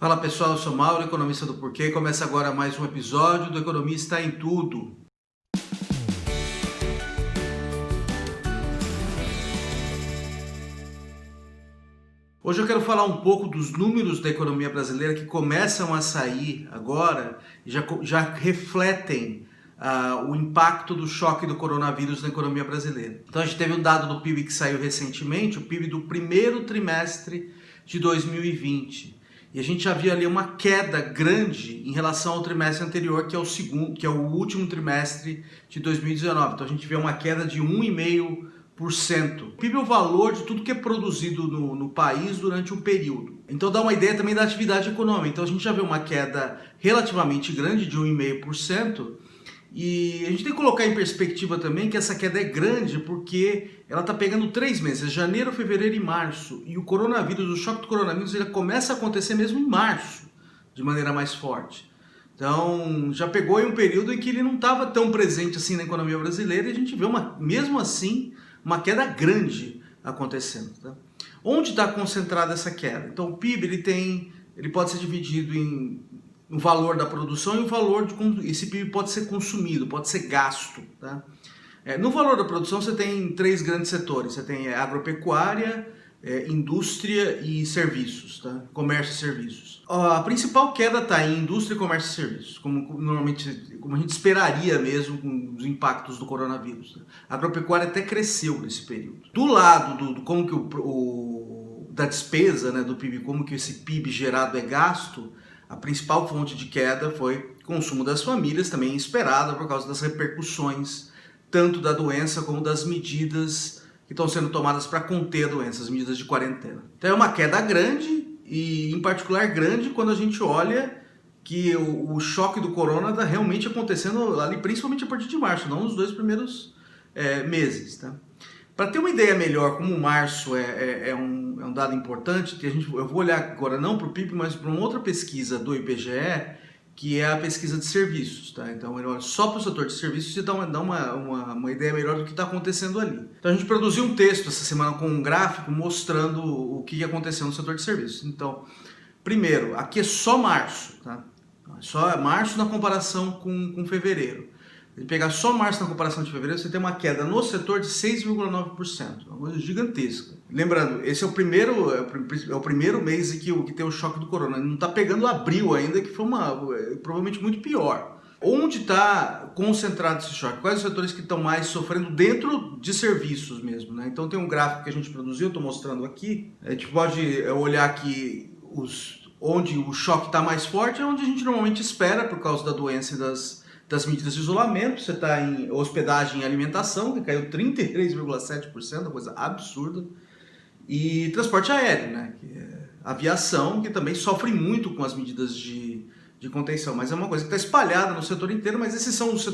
Fala pessoal, eu sou Mauro, economista do Porquê. Começa agora mais um episódio do Economista em Tudo. Hoje eu quero falar um pouco dos números da economia brasileira que começam a sair agora e já refletem o impacto do choque do coronavírus na economia brasileira. Então a gente teve um dado do PIB que saiu recentemente, o PIB do primeiro trimestre de 2020. E a gente já viu ali uma queda grande em relação ao trimestre anterior, que é o último trimestre de 2019. Então a gente vê uma queda de 1,5%. O PIB é o valor de tudo que é produzido no país durante um período. Então dá uma ideia também da atividade econômica. Então a gente já vê uma queda relativamente grande de 1,5%. E a gente tem que colocar em perspectiva também que essa queda é grande porque ela está pegando 3 meses, janeiro, fevereiro e março. E o coronavírus, o choque do coronavírus, ele começa a acontecer mesmo em março, de maneira mais forte. Então, já pegou em um período em que ele não estava tão presente assim na economia brasileira e a gente vê, mesmo assim, uma queda grande acontecendo. Tá? Onde está concentrada essa queda? Então, o PIB ele pode ser dividido em o valor da produção e o valor de esse PIB pode ser consumido, pode ser gasto. Tá? No valor da produção você tem 3 grandes setores, você tem agropecuária, indústria e serviços, tá? Comércio e serviços. A principal queda está em indústria, comércio e serviços, como a gente esperaria mesmo com os impactos do coronavírus. Tá? A agropecuária até cresceu nesse período. Do lado como que da despesa, né, do PIB, como que esse PIB gerado é gasto, a principal fonte de queda foi o consumo das famílias, também esperada por causa das repercussões, tanto da doença como das medidas que estão sendo tomadas para conter a doença, as medidas de quarentena. Então é uma queda grande e, em particular, grande quando a gente olha que o choque do corona está realmente acontecendo ali, principalmente a partir de março, não nos 2 primeiros meses. Tá? Para ter uma ideia melhor, como março é um dado importante, eu vou olhar agora não para o PIB, mas para uma outra pesquisa do IBGE, que é a pesquisa de serviços. Tá? Então, ele olha só para o setor de serviços e dá uma ideia melhor do que está acontecendo ali. Então, a gente produziu um texto essa semana com um gráfico mostrando o que aconteceu no setor de serviços. Então, primeiro, aqui é só março. Tá? Só março na comparação com fevereiro. Se pegar só março na comparação de fevereiro, você tem uma queda no setor de 6,9%, uma coisa gigantesca. Lembrando, esse é o primeiro mês em que tem o choque do corona, não está pegando abril ainda, que foi provavelmente muito pior. Onde está concentrado esse choque? Quais os setores que estão mais sofrendo dentro de serviços mesmo? Né? Então tem um gráfico que a gente produziu, eu estou mostrando aqui, a gente pode olhar aqui onde o choque está mais forte, é onde a gente normalmente espera por causa da doença e das medidas de isolamento. Você está em hospedagem e alimentação, que caiu 33,7%, uma coisa absurda. E transporte aéreo, né? Aviação, que também sofre muito com as medidas de contenção, mas é uma coisa que está espalhada no setor inteiro, mas esses são as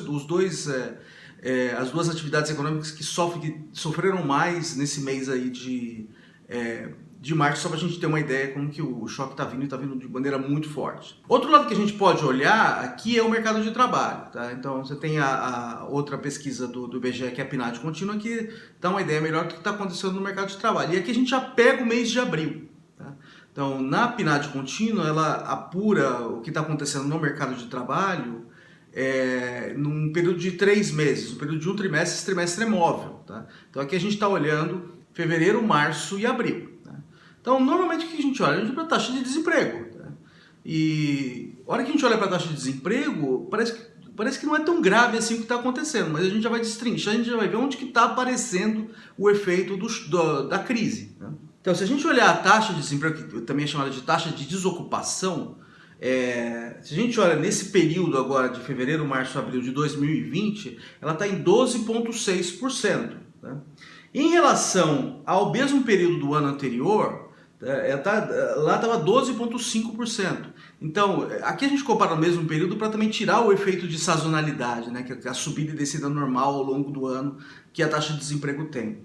duas atividades econômicas que sofreram mais nesse mês aí de março, só para a gente ter uma ideia como que o choque está vindo e está vindo de maneira muito forte. Outro lado que a gente pode olhar aqui é o mercado de trabalho. Tá? Então você tem a outra pesquisa do IBGE, que é a PNAD contínua, que dá uma ideia melhor do que está acontecendo no mercado de trabalho. E aqui a gente já pega o mês de abril. Tá? Então na PNAD contínua ela apura o que está acontecendo no mercado de trabalho num período de 3 meses, no período de um trimestre. Esse trimestre é móvel. Tá? Então aqui a gente está olhando fevereiro, março e abril. Então, normalmente o que a gente olha? A gente olha para a taxa de desemprego. Tá? E a hora que a gente olha para a taxa de desemprego, parece que não é tão grave assim o que está acontecendo, mas a gente já vai destrinchar, a gente já vai ver onde que está aparecendo o efeito da crise. Tá? Então, se a gente olhar a taxa de desemprego, que também é chamada de taxa de desocupação, se a gente olha nesse período agora de fevereiro, março, abril de 2020, ela está em 12,6%. Tá? Em relação ao mesmo período do ano anterior, lá estava 12,5%. Então, aqui a gente compara o mesmo período para também tirar o efeito de sazonalidade, né, que é a subida e descida normal ao longo do ano que a taxa de desemprego tem.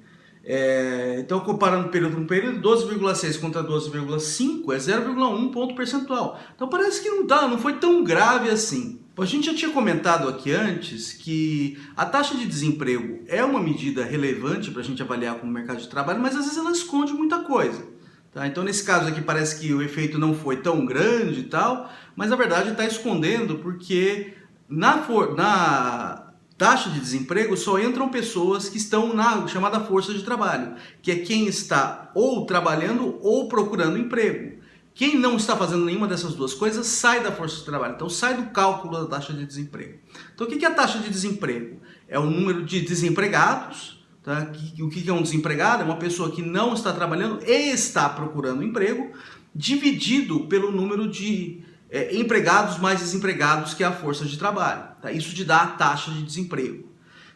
Então, comparando período com período, 12,6 contra 12,5 é 0,1 ponto percentual. Então, parece que não foi tão grave assim. A gente já tinha comentado aqui antes que a taxa de desemprego é uma medida relevante para a gente avaliar como mercado de trabalho, mas às vezes ela esconde muita coisa. Tá? Então, nesse caso aqui, parece que o efeito não foi tão grande e tal, mas na verdade está escondendo, porque na taxa de desemprego só entram pessoas que estão na chamada força de trabalho, que é quem está ou trabalhando ou procurando emprego. Quem não está fazendo nenhuma dessas duas coisas sai da força de trabalho, então sai do cálculo da taxa de desemprego. Então o que é a taxa de desemprego? É o número de desempregados. Tá? O que é um desempregado? É uma pessoa que não está trabalhando e está procurando emprego, dividido pelo número de empregados mais desempregados, que é a força de trabalho. Tá? Isso te dá a taxa de desemprego.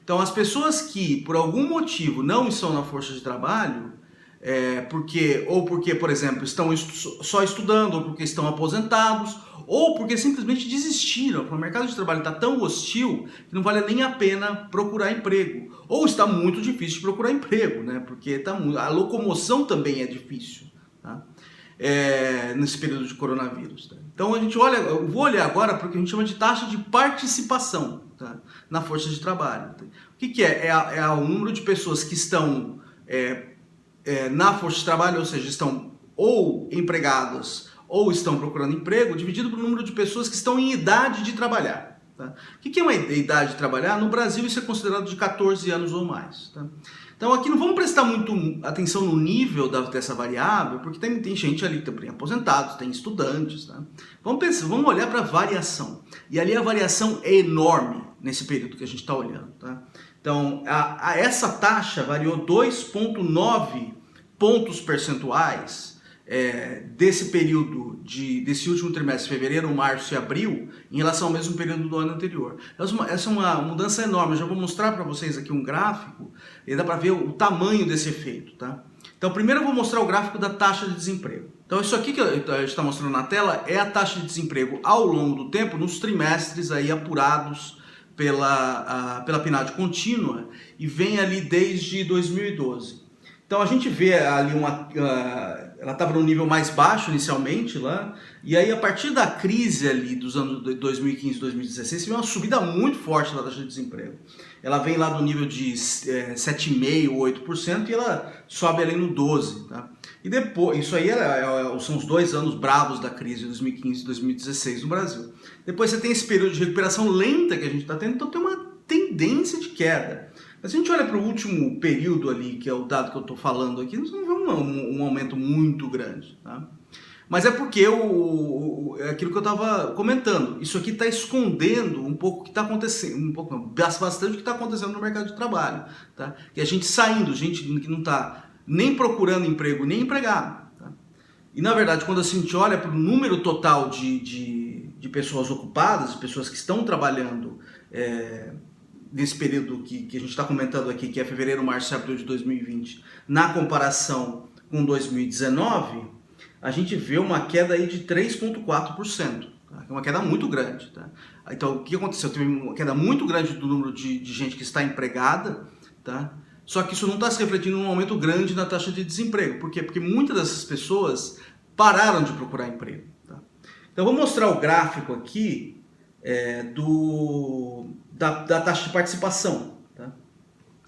Então as pessoas que por algum motivo não estão na força de trabalho, porque, por exemplo, estão só estudando, ou porque estão aposentados, ou porque simplesmente desistiram, porque o mercado de trabalho está tão hostil que não vale nem a pena procurar emprego, ou está muito difícil de procurar emprego, né? Porque a locomoção também é difícil, tá? Nesse período de coronavírus. Tá? Então eu vou olhar agora para o que a gente chama de taxa de participação, tá? Na força de trabalho. Tá? O que é? É o número de pessoas que estão na força de trabalho, ou seja, estão ou empregadas ou estão procurando emprego, dividido pelo número de pessoas que estão em idade de trabalhar. Tá? O que é uma idade de trabalhar? No Brasil isso é considerado de 14 anos ou mais. Tá? Então aqui não vamos prestar muito atenção no nível dessa variável, porque tem gente ali que tem aposentados, tem estudantes. Tá? Vamos olhar para a variação. E ali a variação é enorme nesse período que a gente está olhando. Tá? Então essa taxa variou 2,9 pontos percentuais desse período, desse último trimestre, fevereiro, março e abril, em relação ao mesmo período do ano anterior. Essa é uma mudança enorme. Eu já vou mostrar para vocês aqui um gráfico e dá para ver o tamanho desse efeito. Tá? Então, primeiro eu vou mostrar o gráfico da taxa de desemprego. Então, isso aqui que a gente está mostrando na tela é a taxa de desemprego ao longo do tempo, nos trimestres aí apurados pela PNAD contínua, e vem ali desde 2012. Então a gente vê ali ela estava no nível mais baixo inicialmente lá, e aí a partir da crise ali dos anos 2015 e 2016, vem uma subida muito forte da taxa de desemprego. Ela vem lá do nível de 7,5%, 8%, e ela sobe ali no 12%. Tá? E depois, isso aí são os 2 anos bravos da crise de 2015 e 2016 no Brasil. Depois você tem esse período de recuperação lenta que a gente está tendo, então tem uma tendência de queda. Mas se a gente olha para o último período ali, que é o dado que eu estou falando aqui, nós não vemos um aumento muito grande. Tá? Mas é porque é aquilo que eu estava comentando. Isso aqui está escondendo um pouco o que está acontecendo, bastante o que está acontecendo no mercado de trabalho. Tá? Que a gente saindo, gente que não está nem procurando emprego, nem empregado. Tá? E na verdade, quando a gente olha para o número total de pessoas ocupadas, de pessoas que estão trabalhando nesse período que a gente está comentando aqui, que é fevereiro, março e abril de 2020, na comparação com 2019, a gente vê uma queda aí de 3,4%. Tá? É uma queda muito grande. Tá? Então, o que aconteceu? Teve uma queda muito grande do número de gente que está empregada, tá? Só que isso não está se refletindo num aumento grande na taxa de desemprego. Por quê? Porque muitas dessas pessoas pararam de procurar emprego. Tá? Então, eu vou mostrar o gráfico aqui da taxa de participação. Tá?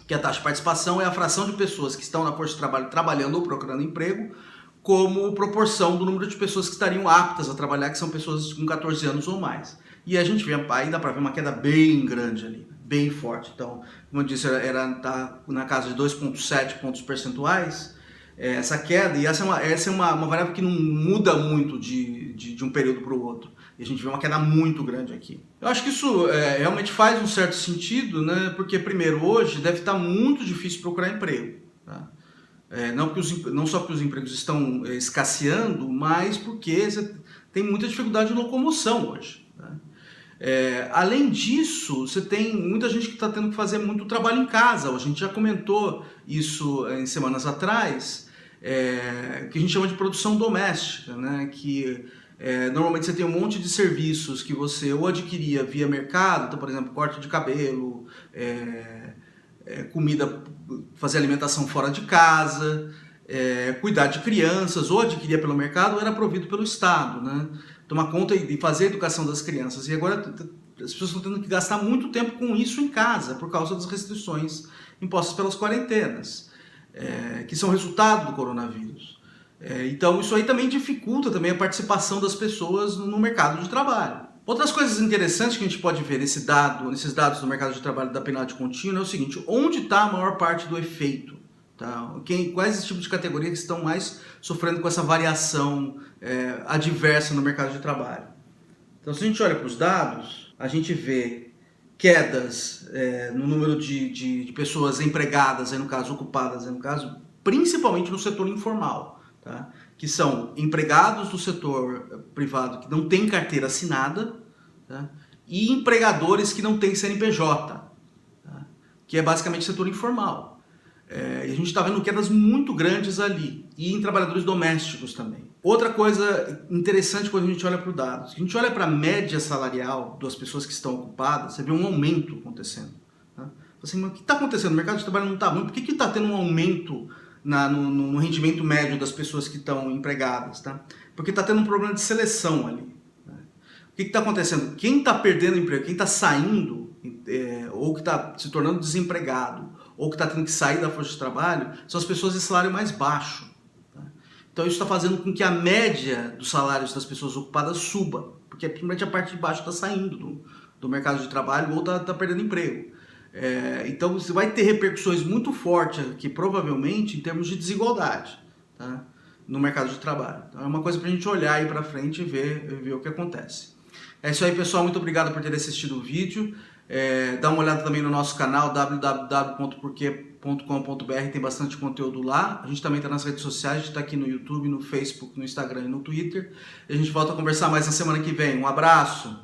Que a taxa de participação é a fração de pessoas que estão na força de trabalho trabalhando ou procurando emprego, como proporção do número de pessoas que estariam aptas a trabalhar, que são pessoas com 14 anos ou mais. E a gente vê, aí dá para ver uma queda bem grande ali, bem forte. Então, como eu disse, tá na casa de 2,7 pontos percentuais, essa queda, e essa é uma variável que não muda muito de um período para o outro. E a gente vê uma queda muito grande aqui. Eu acho que isso realmente faz um certo sentido, né? Porque, primeiro, hoje deve estar muito difícil procurar emprego. Tá? Não só porque os empregos estão escasseando, mas porque você tem muita dificuldade de locomoção hoje. Tá? Além disso, você tem muita gente que está tendo que fazer muito trabalho em casa. A gente já comentou isso em semanas atrás, que a gente chama de produção doméstica, né? Que normalmente você tem um monte de serviços que você ou adquiria via mercado, então, por exemplo, corte de cabelo, comida, fazer alimentação fora de casa, cuidar de crianças, ou adquiria pelo mercado ou era provido pelo Estado, né? Tomar conta e fazer a educação das crianças. E agora as pessoas estão tendo que gastar muito tempo com isso em casa, por causa das restrições impostas pelas quarentenas, que são resultado do coronavírus. Então isso aí também dificulta também a participação das pessoas no mercado de trabalho. Outras coisas interessantes que a gente pode ver nesses dados do mercado de trabalho da PNAD contínua é o seguinte: onde está a maior parte do efeito? Tá? Quais tipos de categorias estão mais sofrendo com essa variação adversa no mercado de trabalho? Então, se a gente olha para os dados, a gente vê quedas no número de pessoas empregadas, aí no caso ocupadas, aí no caso principalmente no setor informal, tá? Que são empregados do setor privado que não tem carteira assinada, tá? E empregadores que não têm CNPJ, tá? Que é basicamente setor informal. E a gente está vendo quedas muito grandes ali, e em trabalhadores domésticos também. Outra coisa interessante quando a gente olha para o dado, se a gente olha para a média salarial das pessoas que estão ocupadas, você vê um aumento acontecendo. Tá? Assim, mas o que está acontecendo? O mercado de trabalho não está bom, por que está tendo um aumento no rendimento médio das pessoas que estão empregadas? Tá? Porque está tendo um problema de seleção ali. Tá? O que está acontecendo? Quem está perdendo emprego, quem está saindo, ou que está se tornando desempregado, ou que está tendo que sair da força de trabalho, são as pessoas de salário mais baixo. Tá? Então isso está fazendo com que a média dos salários das pessoas ocupadas suba, porque principalmente a parte de baixo está saindo do mercado de trabalho ou está perdendo emprego. Então você vai ter repercussões muito fortes aqui, provavelmente, em termos de desigualdade, tá? No mercado de trabalho. Então é uma coisa para a gente olhar aí para frente e ver o que acontece. É isso aí, pessoal. Muito obrigado por ter assistido o vídeo. Dá uma olhada também no nosso canal www.porque.com.br, tem bastante conteúdo lá. A gente também está nas redes sociais, a gente está aqui no YouTube, no Facebook, no Instagram e no Twitter. E a gente volta a conversar mais na semana que vem. Um abraço!